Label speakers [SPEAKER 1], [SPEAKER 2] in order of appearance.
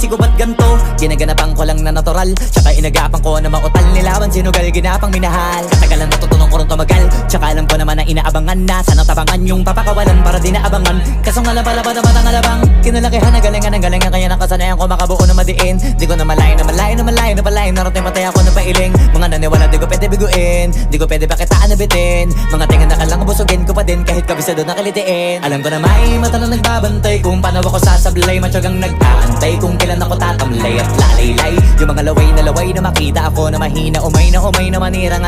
[SPEAKER 1] isip ko ba't ganto? Ginaganapan ko lang na natural, tsaka inagapan ko na mautal. Nilaban sinugal, ginapang minahal. Katagalan natutunan ko rin tumagal, tsaka alam ko naman na inaabangan na. Sana tabangan yung papakawalan para di naabangan. Kaso nga lang pala ba naman ang alabang kinalakihan na galingan kaya nakasanayan ko makabuo na madiin. Di ko na malayo na palayo narating matay ako na pailing. Mga naniwala di ko pwede biguin, di ko pwede pakitaan na bitin. Mga tinga na kalang busugin ko pa din kahit kabisado na kalitiin. Alam ko na may mata na nagbabantay kung paano ako sasablay. Matyagang nag-aantay kung kailan ako tatamlay at lalaylay. Yung mga laway na makita ako na mahina umay na manirang